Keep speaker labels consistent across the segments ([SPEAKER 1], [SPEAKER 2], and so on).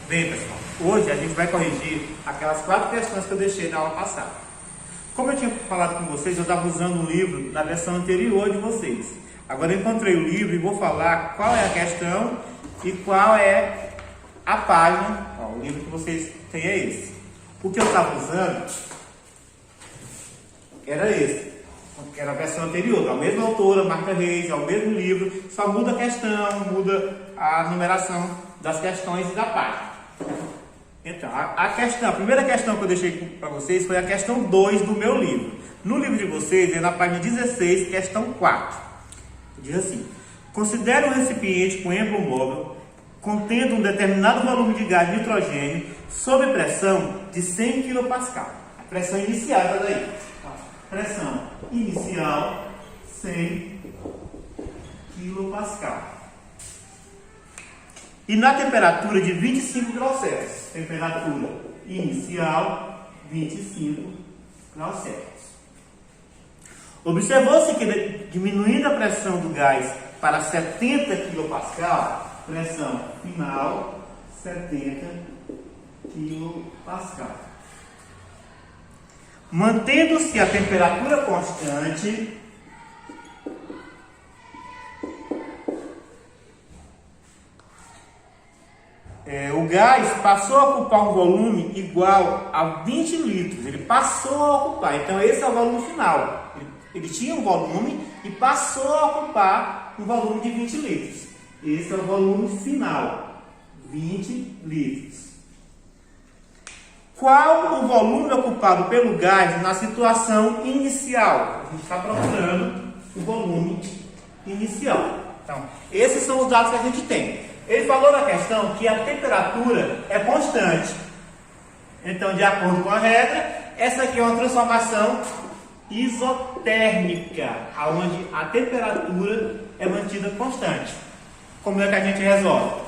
[SPEAKER 1] Bem, pessoal, hoje a gente vai corrigir aquelas 4 questões que eu deixei na aula passada. Como eu tinha falado com vocês, eu estava usando um livro da versão anterior de vocês. Agora eu encontrei o livro e vou falar qual é a questão e qual é a página. Ó, o livro que vocês têm é esse. O que eu estava usando era esse, que era a versão anterior, a mesma autora, Marta Reis, é o mesmo livro, só muda a questão, muda a numeração das questões e da página. Então, a primeira questão que eu deixei para vocês foi a questão 2 do meu livro. No livro de vocês, é na página 16, questão 4. Diz assim: considere um recipiente com êmbolo móvel contendo um determinado volume de gás de nitrogênio sob pressão de 100 kPa. A pressão inicial é daí. Pressão inicial 100 kPa. E na temperatura de 25 graus Celsius. Temperatura inicial 25 graus Celsius. Observou-se que diminuindo a pressão do gás para 70 kPa, pressão final 70 kPa. Mantendo-se a temperatura constante, o gás passou a ocupar um volume igual a 20 litros. Ele passou a ocupar. Então, esse é o volume final. Ele tinha um volume e passou a ocupar um volume de 20 litros. Esse é o volume final. 20 litros. Qual o volume ocupado pelo gás na situação inicial? A gente está procurando o volume inicial. Então, esses são os dados que a gente tem. Ele falou na questão que a temperatura é constante. Então, de acordo com a regra, essa aqui é uma transformação isotérmica, onde a temperatura é mantida constante. Como é que a gente resolve?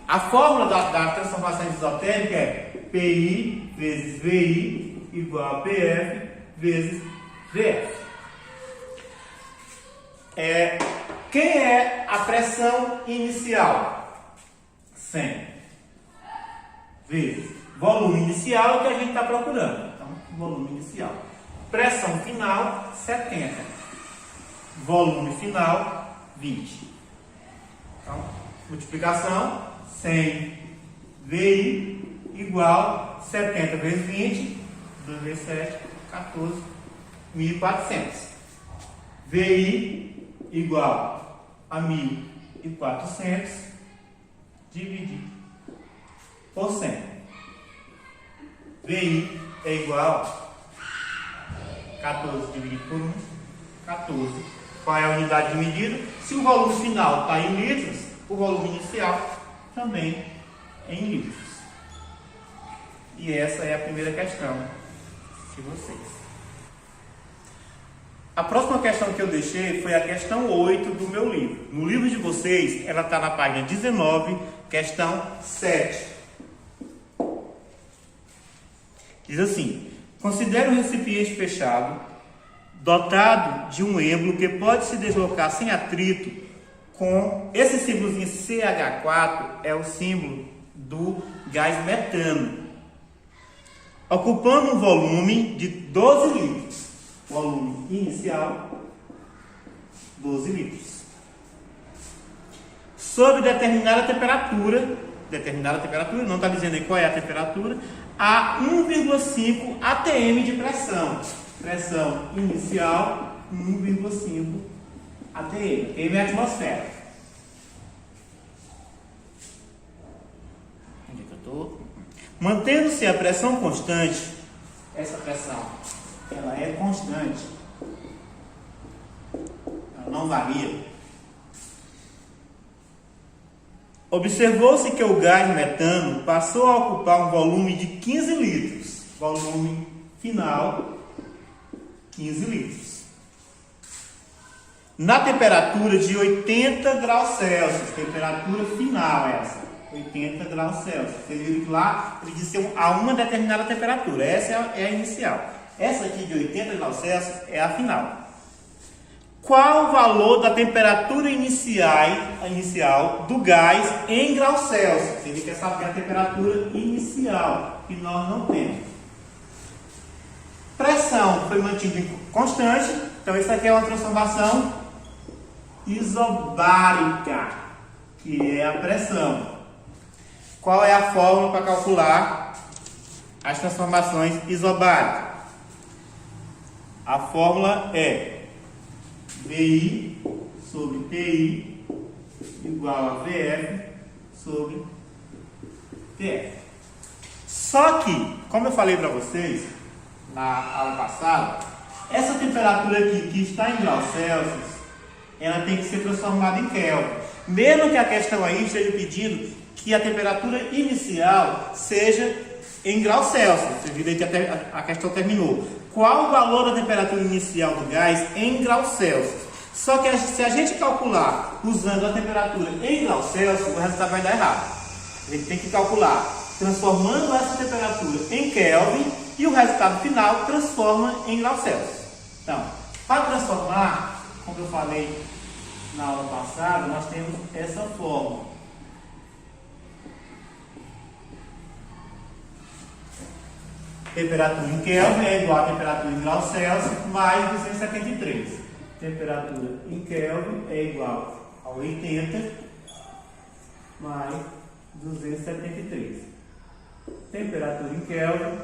[SPEAKER 1] A fórmula da transformação isotérmica é PI vezes VI igual a PF vezes VF. Quem é a pressão inicial? 100 vezes volume inicial, que a gente está procurando. Então, volume inicial. Pressão final, 70. Volume final, 20. Então, multiplicação, 100 VI igual 70 vezes 20, 2 vezes 7, 14, 1.400. VI igual a 1.400 dividido por 100. VI é igual a 14 dividido por 1, 14. Qual é a unidade de medida? Se o volume final está em litros, o volume inicial também é em litros. E essa é a primeira questão de vocês. A próxima questão que eu deixei foi a questão 8 do meu livro. No livro de vocês, ela está na página 19, questão 7. Diz assim: considere um recipiente fechado, dotado de um êmbolo que pode se deslocar sem atrito com esse símbolozinho CH4, é o símbolo do gás metano, ocupando um volume de 12 litros. Volume inicial, 12 litros. Sob determinada temperatura, não está dizendo aí qual é a temperatura, a 1,5 atm de pressão. Pressão inicial, 1,5 atm. atm é a atmosfera. Onde é que eu estou? Mantendo-se a pressão constante, essa pressão ela é constante, ela não varia. Observou-se que o gás metano passou a ocupar um volume de 15 litros, volume final 15 litros, na temperatura de 80 graus Celsius, temperatura final essa, 80 graus Celsius. Vocês viram que lá ele disse a uma determinada temperatura, essa é a inicial. Essa aqui de 80 graus Celsius é a final. Qual o valor da temperatura inicial do gás em graus Celsius? Ele quer saber a temperatura inicial, que nós não temos. Pressão foi mantida constante, então isso aqui é uma transformação isobárica, que é a pressão. Qual é a fórmula para calcular as transformações isobáricas? A fórmula é VI sobre PI igual a VF sobre PF. Só que, como eu falei para vocês na aula passada, essa temperatura aqui que está em graus Celsius, ela tem que ser transformada em Kelvin. Mesmo que a questão aí esteja pedindo que a temperatura inicial seja em graus Celsius. Vocês viram que a questão terminou. Qual o valor da temperatura inicial do gás em graus Celsius? Só que se a gente calcular usando a temperatura em graus Celsius, o resultado vai dar errado. A gente tem que calcular transformando essa temperatura em Kelvin e o resultado final transforma em graus Celsius. Então, para transformar, como eu falei na aula passada, nós temos essa fórmula. Temperatura em Kelvin é igual a temperatura em graus Celsius mais 273. Temperatura em Kelvin é igual a 80 mais 273. Temperatura em Kelvin,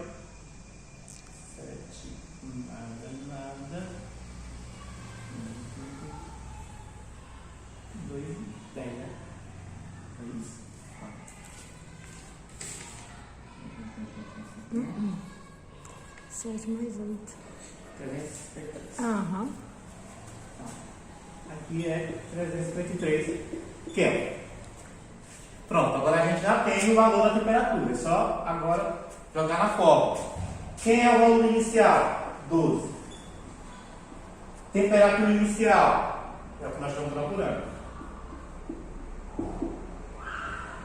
[SPEAKER 1] 7, nada, 2, tem, né? É isso.
[SPEAKER 2] 7 mais 8.
[SPEAKER 1] 353.
[SPEAKER 2] Aham.
[SPEAKER 1] Aqui é 353 Kelvin. Pronto, agora a gente já tem o valor da temperatura. É só agora jogar na fórmula. Quem é o volume inicial? 12. Temperatura inicial é o que nós estamos procurando.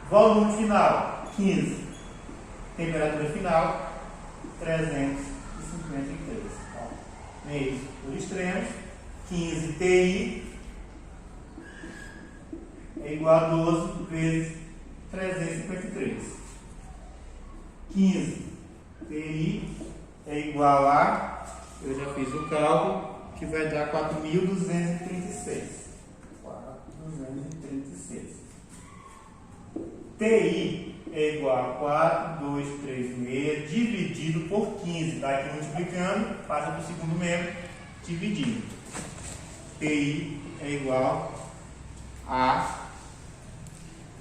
[SPEAKER 1] Volume final, 15. Temperatura final, 353. Meios por extremos, 15 TI é igual a 12 vezes 353. 15 TI é igual a, eu já fiz o cálculo, que vai dar 4.236. 4.236. TI é igual a 4.236 dividido por 15. Está aqui multiplicando, passa para o segundo membro, dividindo. TI é igual a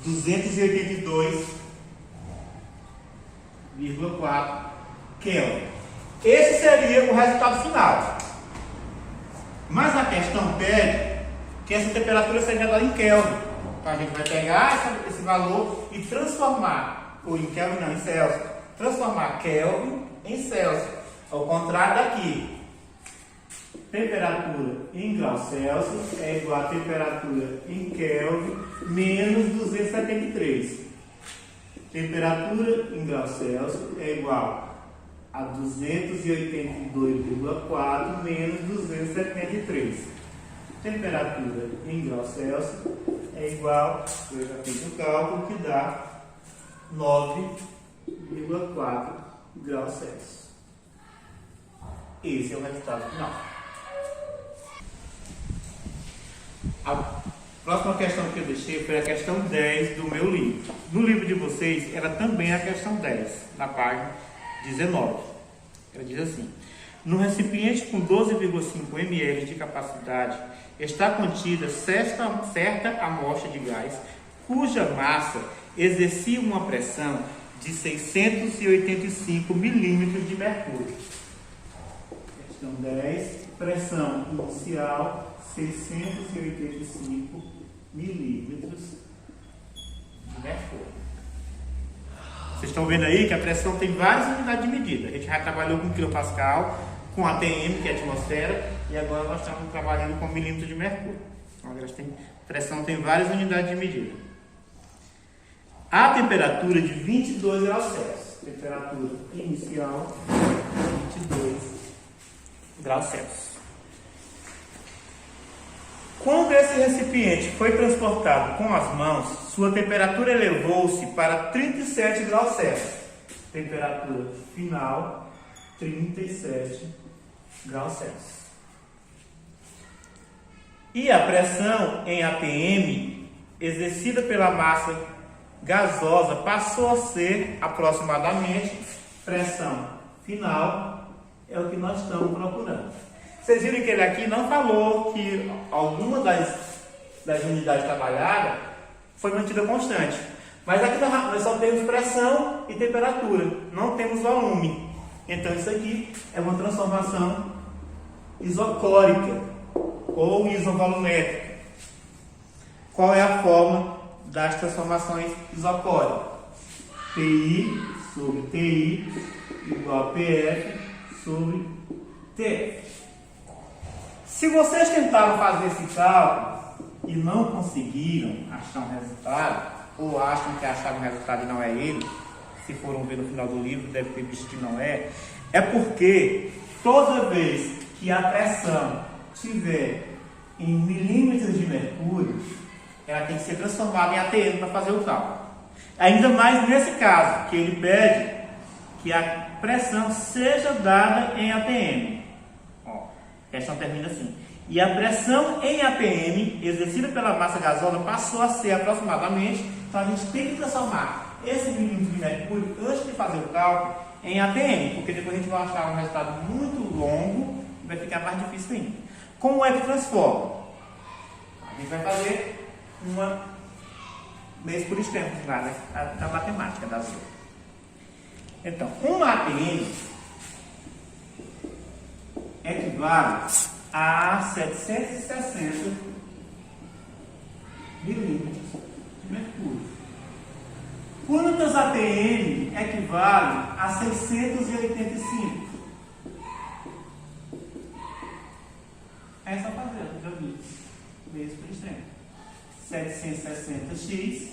[SPEAKER 1] 282,4 Kelvin. Esse seria o resultado final. Mas a questão pede que essa temperatura seja dada em Kelvin. Então a gente vai pegar esse valor e transformar, ou em Kelvin não, em Celsius, transformar Kelvin em Celsius. Ao contrário daqui. Temperatura em graus Celsius é igual a temperatura em Kelvin menos 273. Temperatura em graus Celsius é igual a 282,4 menos 273. Temperatura em graus Celsius é igual, eu já fiz o cálculo, que dá 9,4 graus Celsius. Esse é o resultado final. A próxima questão que eu deixei foi a questão 10 do meu livro. No livro de vocês, era também a questão 10, na página 19. Ela diz assim: no recipiente com 12,5 ml de capacidade, está contida certa amostra de gás, cuja massa exercia uma pressão de 685 milímetros de mercúrio. Questão 10, pressão inicial 685 milímetros de mercúrio. Vocês estão vendo aí que a pressão tem várias unidades de medida. A gente já trabalhou com quilopascal, com ATM, que é a atmosfera, e agora nós estamos trabalhando com milímetros de mercúrio. Então, a pressão tem várias unidades de medida. A temperatura de 22 graus Celsius. Temperatura inicial, 22 graus Celsius. Quando esse recipiente foi transportado com as mãos, sua temperatura elevou-se para 37 graus Celsius. Temperatura final, 37 graus Celsius. E a pressão em APM exercida pela massa gasosa passou a ser aproximadamente pressão final, é o que nós estamos procurando. Vocês viram que ele aqui não falou que alguma das unidades trabalhadas foi mantida constante. Mas aqui nós só temos pressão e temperatura, não temos volume. Então isso aqui é uma transformação isocórica ou isovolumétrica. Qual é a forma das transformações isocóricas? PI sobre TI igual a PF sobre TF. Se vocês tentaram fazer esse cálculo e não conseguiram achar um resultado, ou acham que acharam um resultado e não é ele, se foram ver no final do livro, deve ter visto que não é, é porque toda vez que a pressão estiver em milímetros de mercúrio, ela tem que ser transformada em ATM para fazer o cálculo. Ainda mais nesse caso, que ele pede que a pressão seja dada em ATM. A questão termina assim. E a pressão em APM exercida pela massa gasosa passou a ser aproximadamente, então a gente tem que transformar esse milímetro de mercúrio antes de fazer o cálculo em APM, porque depois a gente vai achar um resultado muito longo e vai ficar mais difícil ainda. Como é que transforma? A gente vai fazer uma mês por extremo lá, né? Da matemática da Azul. Então, uma APM equivale a 760 milímetros de mercúrio. Quantas APM equivale a 685? É só fazer, já vi. Vezes por extremo. 760x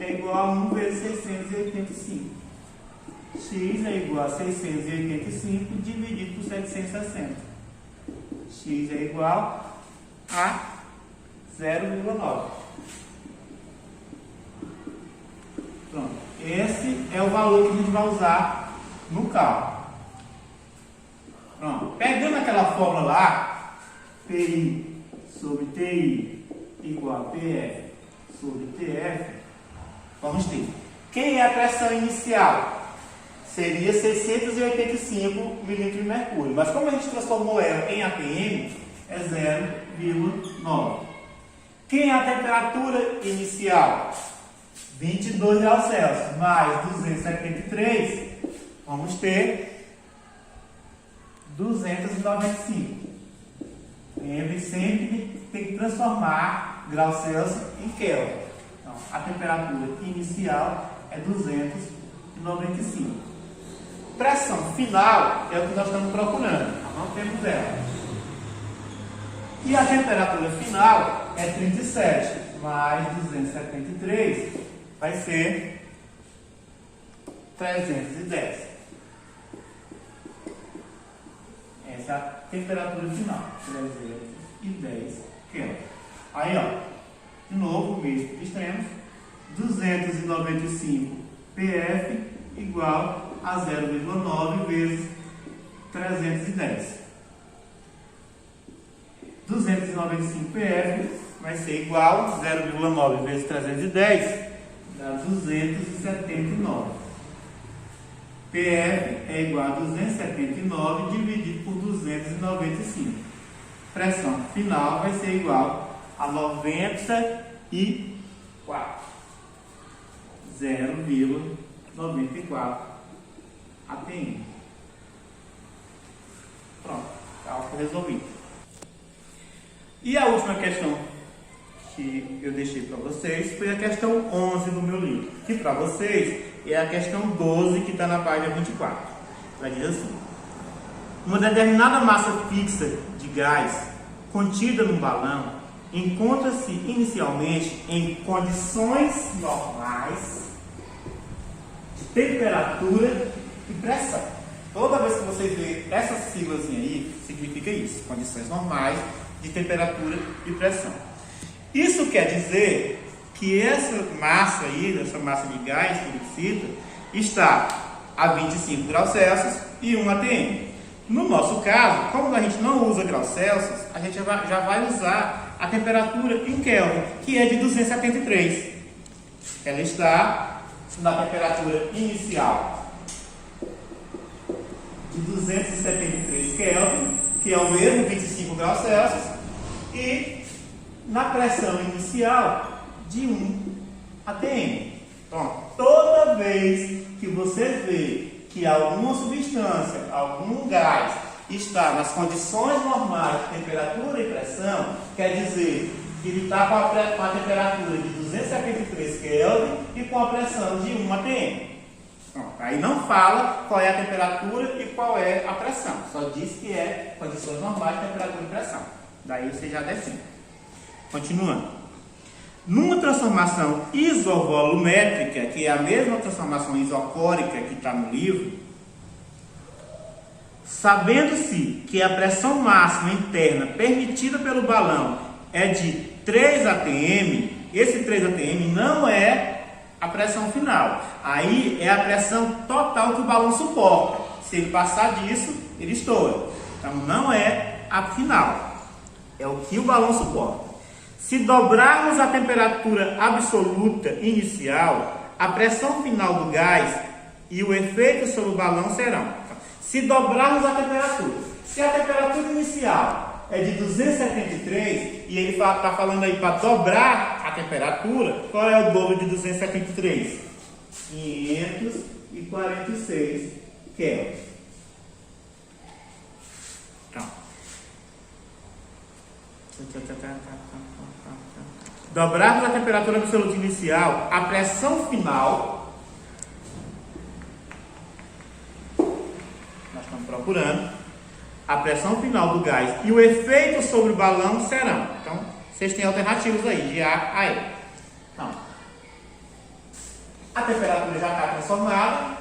[SPEAKER 1] é igual a 1 vezes 685. X é igual a 685 dividido por 760. X é igual a 0,9. Pronto. Esse é o valor que a gente vai usar no cálculo. Pronto. Pegando aquela fórmula lá, PI sobre TI igual a PF sobre TF, vamos ter. Quem é a pressão inicial? Seria 685 milímetros de mercúrio. Mas como a gente transformou ela em APM, é 0,9. Quem é a temperatura inicial? 22 graus Celsius mais 273, vamos ter 295. Lembre sempre que tem que transformar graus Celsius em Kelvin. Então, a temperatura inicial é 295. Pressão final é o que nós estamos procurando, não temos ela. E a temperatura final é 37 mais 273, vai ser 310. Essa é a temperatura final, 310 Kelvin. Aí, ó, de novo, mesmo de extremos, 295 PF igual a 0,9 vezes 310. 295 PF vai ser igual a 0,9 vezes 310, dá 279. PF é igual a 279 dividido por 295. Pressão final vai ser igual a 94. 0,94 APM. Pronto, cálculo resolvido. E a última questão que eu deixei para vocês foi a questão 11 do meu livro, que para vocês é a questão 12 que está na página 24. Ela diz assim: uma determinada massa fixa de gás contida num balão encontra-se inicialmente em condições normais de temperatura e pressão. Toda vez que você vê essa siglazinha aí, significa isso: condições normais de temperatura e pressão. Isso quer dizer que essa massa aí, essa massa de gás que ele cita, está a 25 graus Celsius e 1 atm. No nosso caso, como a gente não usa graus Celsius, a gente já vai usar a temperatura em Kelvin, que é de 273. Ela está na temperatura inicial de 273 Kelvin, que é o mesmo 25 graus Celsius, e na pressão inicial de 1 atm. Então, toda vez que você vê que alguma substância, algum gás está nas condições normais de temperatura e pressão, quer dizer que ele está com a temperatura de 273 Kelvin e com a pressão de 1 atm. Aí não fala qual é a temperatura e qual é a pressão, só diz que é condições normais de temperatura e pressão. Daí você já define. Continuando. Numa transformação isovolumétrica, que é a mesma transformação isocórica que está no livro, sabendo-se que a pressão máxima interna permitida pelo balão é de 3 atm, esse 3 atm não é a pressão final. Aí é a pressão total que o balão suporta. Se ele passar disso, ele estoura. Então não é a final, é o que o balão suporta. Se dobrarmos a temperatura absoluta inicial, a pressão final do gás e o efeito sobre o balão serão. Se dobrarmos a temperatura, se a temperatura inicial é de 273 e ele está falando aí para dobrar a temperatura, qual é o dobro de 273? 546 Kelvin. Então, dobrarmos a temperatura absoluta inicial, a pressão final, nós estamos procurando, a pressão final do gás e o efeito sobre o balão serão. Então, vocês têm alternativas aí, de A a E. Então, a temperatura já está transformada,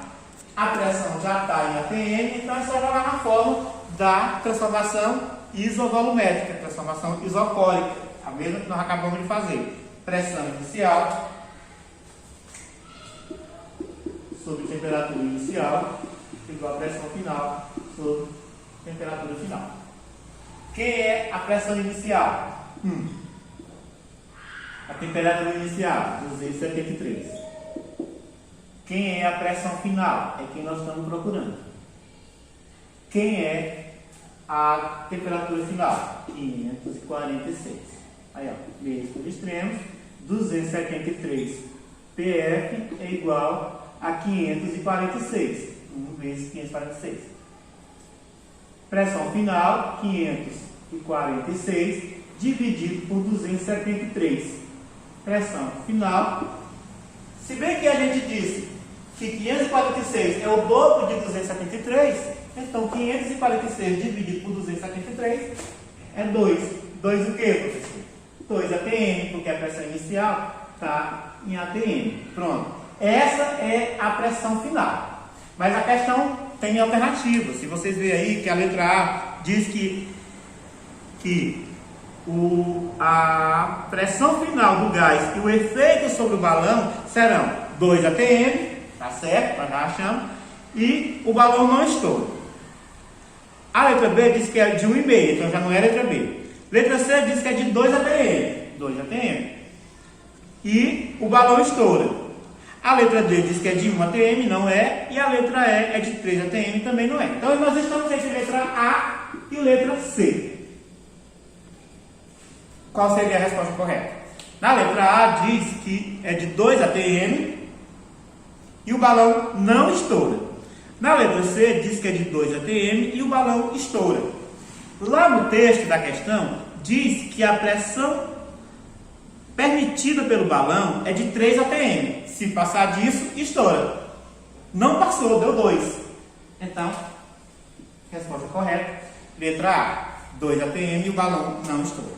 [SPEAKER 1] a pressão já está em atm, então é só jogar na forma da transformação isovolumétrica, transformação isocórica, a mesma que nós acabamos de fazer. Pressão inicial sobre temperatura inicial igual a pressão final sobre temperatura final. Quem é a pressão inicial? A temperatura inicial, 273. Quem é a pressão final? É quem nós estamos procurando. Quem é a temperatura final? 546. Aí, ó, vezes por extremos, 273 PF é igual a 546. 1 vezes 546. Pressão final, 546, dividido por 273. Pressão final. Se bem que a gente disse que 546 é o dobro de 273, então 546 dividido por 273 é 2. 2 o que, professor? 2 atm, porque a pressão inicial está em atm. Pronto. Essa é a pressão final. Mas a questão tem alternativa. Se vocês verem aí que a letra A diz que a pressão final do gás e o efeito sobre o balão serão 2 atm, tá certo? Nós já achamos, e o balão não estoura. A letra B diz que é de 1,5, então já não é a letra B. Letra C diz que é de 2 atm, 2 atm, e o balão estoura. A letra D diz que é de 1 atm, não é, e a letra E é de 3 atm, também não é. Então nós estamos entre letra A e letra C. Qual seria a resposta correta? Na letra A diz que é de 2 atm e o balão não estoura. Na letra C diz que é de 2 atm e o balão estoura. Lá no texto da questão diz que a pressão permitida pelo balão é de 3 atm. Se passar disso, estoura. Não passou, deu 2. Então, resposta correta, letra A, 2 atm e o balão não estoura.